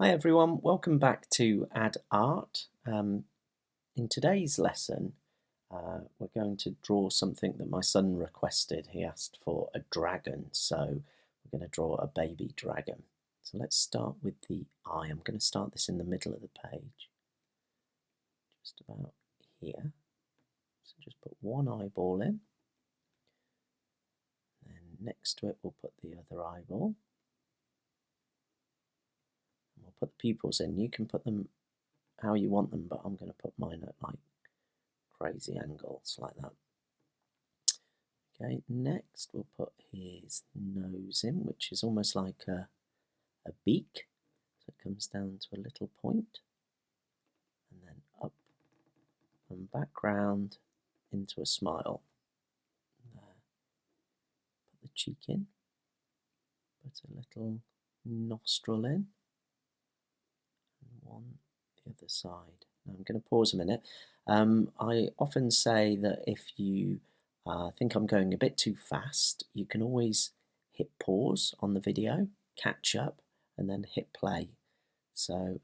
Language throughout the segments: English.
Hi everyone, welcome back to Add Art. In today's lesson, we're going to draw something that my son requested. He asked for a dragon, so we're going to draw a baby dragon. So let's start with the eye. I'm going to start this in the middle of the page, just about here. So just put one eyeball in, and next to it we'll put the other eyeball. And we'll put the pupils in. You can put them how you want them, but I'm going to put mine at like crazy angles like that. Okay, next we'll put his nose in, which is almost like a beak. So it comes down to a little point, and then up and back round into a smile. Put the cheek in, put a little nostril in, and one the other side. Now I'm going to pause a minute. I often say that if you think I'm going a bit too fast, you can always hit pause on the video, catch up, and then hit play. So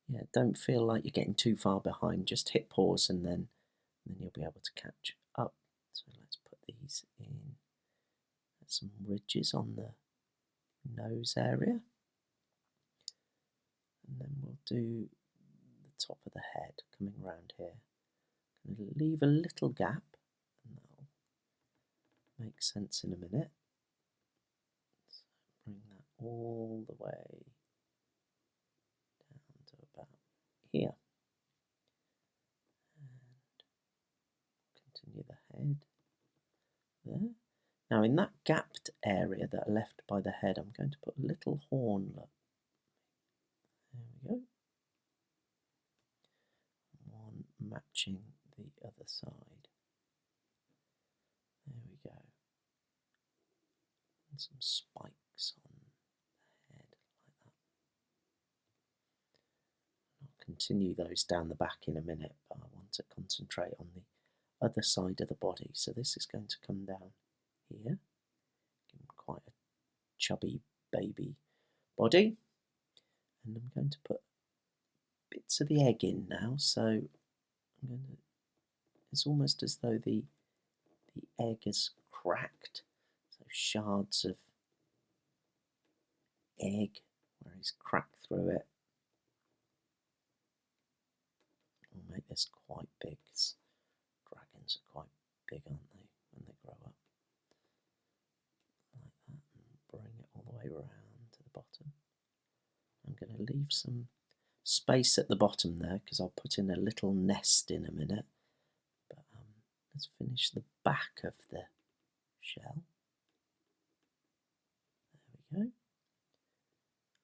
yeah, don't feel like you're getting too far behind. Just hit pause and then you'll be able to catch up. So let's put these in. Some ridges on the nose area, and then we'll do the top of the head coming round here. I'm going to leave a little gap, and that'll make sense in a minute. So bring that all the way down to about here, and continue the head there. Now in that gapped area that are left by the head, I'm going to put a little horn. Look, there we go. One matching the other side. There we go. And some spikes on the head like that. I'll continue those down the back in a minute, but I want to concentrate on the other side of the body. So this is going to come down here. Give him quite a chubby baby body. And I'm going to put bits of the egg in now. So it's almost as though the egg is cracked. So shards of egg where he's cracked through it. We'll make this quite big. Dragons are quite big, aren't they, when they grow up? Like that, and bring it all the way around to the bottom. I'm going to leave some space at the bottom there because I'll put in a little nest in a minute. But let's finish the back of the shell. There we go.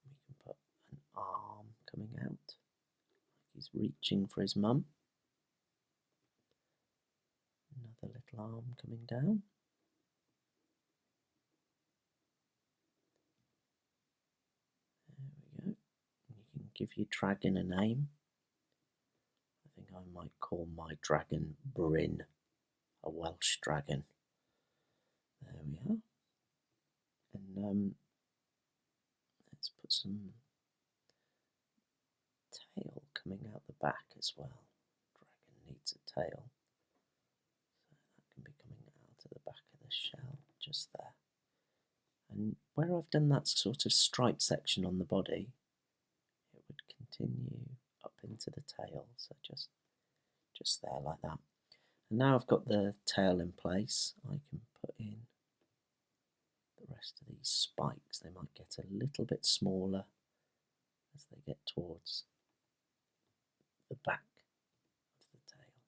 We can put an arm coming out, like he's reaching for his mum. Another little arm coming down. There we go. You can give your dragon a name. I think I might call my dragon Bryn, a Welsh dragon. There we are. And let's put some tail coming out the back as well. Dragon needs a tail. So that can be coming out of the back of the shell, just there. And where I've done that sort of striped section on the body, it would continue up into the tail, so just there like that. And now I've got the tail in place, I can put in the rest of these spikes. They might get a little bit smaller as they get towards the back of the tail.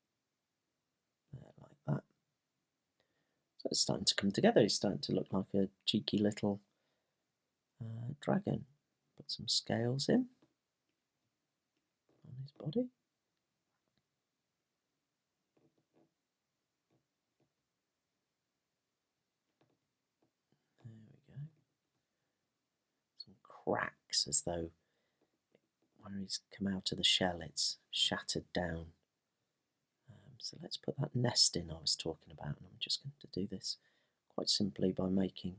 There, like that. So it's starting to come together. It's starting to look like a cheeky little dragon. Put some scales in on his body. There we go. Some cracks as though where he's come out of the shell it's shattered down. So let's put that nest in I was talking about, and I'm just going to do this quite simply by making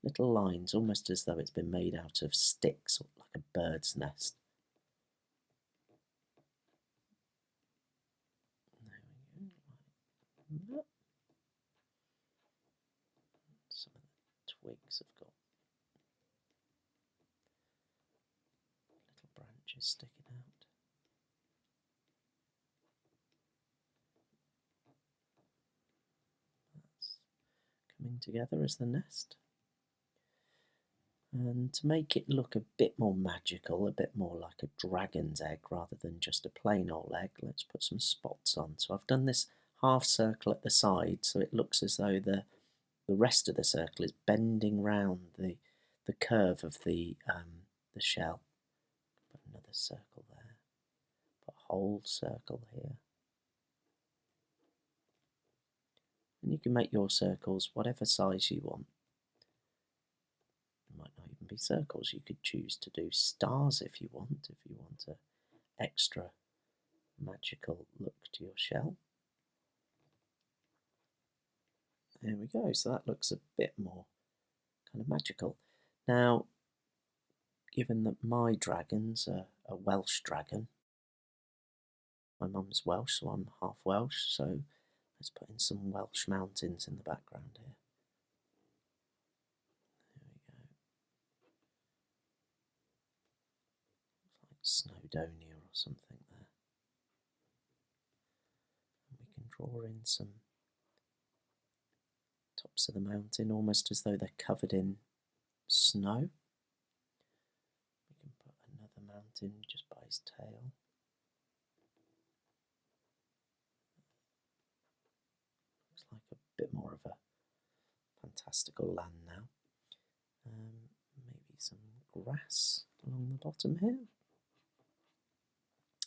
little lines, almost as though it's been made out of sticks, like a bird's nest. There we go. Some of the twigs have got little branches sticking out. That's coming together as the nest. And to make it look a bit more magical, a bit more like a dragon's egg rather than just a plain old egg, let's put some spots on. So I've done this half circle at the side so it looks as though the rest of the circle is bending round the curve of the shell. Put another circle there, put a whole circle here. And you can make your circles whatever size you want. Might not even be circles. You could choose to do stars if you want an extra magical look to your shell. There we go, so that looks a bit more kind of magical. Now, given that my dragon's a Welsh dragon, my mum's Welsh, so I'm half Welsh, so let's put in some Welsh mountains in the background here. Snowdonia or something there. And we can draw in some tops of the mountain almost as though they're covered in snow. We can put another mountain just by his tail. Looks like a bit more of a fantastical land now. Maybe some grass along the bottom here.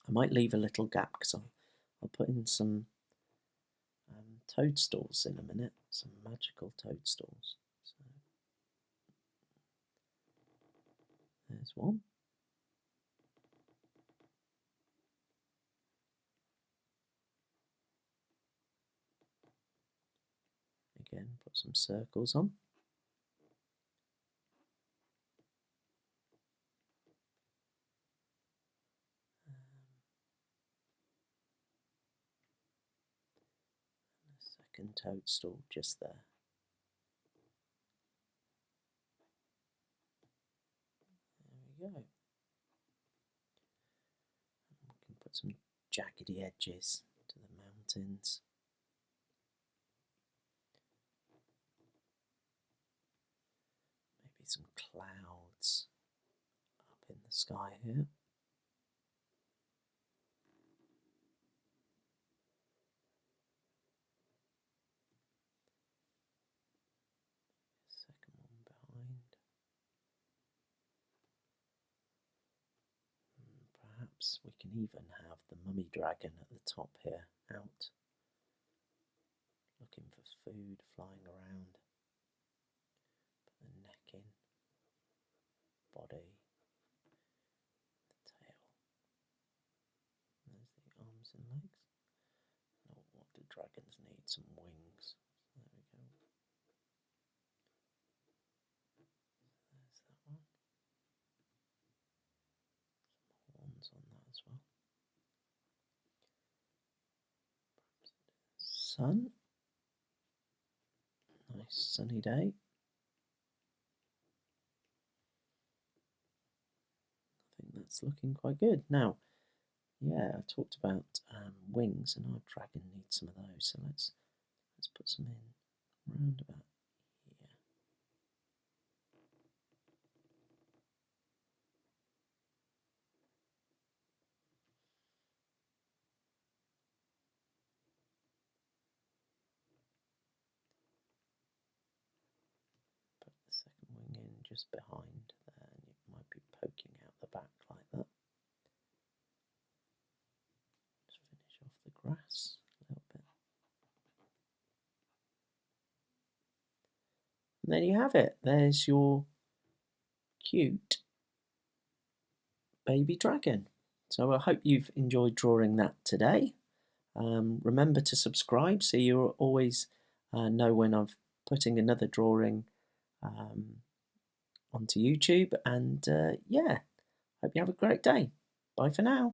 I might leave a little gap because I'll put in some toadstools in a minute, some magical toadstools. So, there's one. Again, put some circles on. Second toadstool just there. There we go. We can put some jaggedy edges to the mountains. Maybe some clouds up in the sky here. Second one behind. Perhaps we can even have the mummy dragon at the top here, out, looking for food, flying around. Put the neck in, body, the tail. There's the arms and legs. Now, what do dragons need? Some wings. There we go. There's that one. Some horns on that as well. Sun. Nice sunny day. I think that's looking quite good. Now, yeah, I talked about wings, and our dragon needs some of those. So let's put some in round about here. Put the second wing in just behind there, and it might be poking out the back like that. Just finish off the grass a little bit. And there you have it. There's your cute baby dragon. So I hope you've enjoyed drawing that today. Remember to subscribe so you always know when I'm putting another drawing onto YouTube. And yeah, hope you have a great day. Bye for now.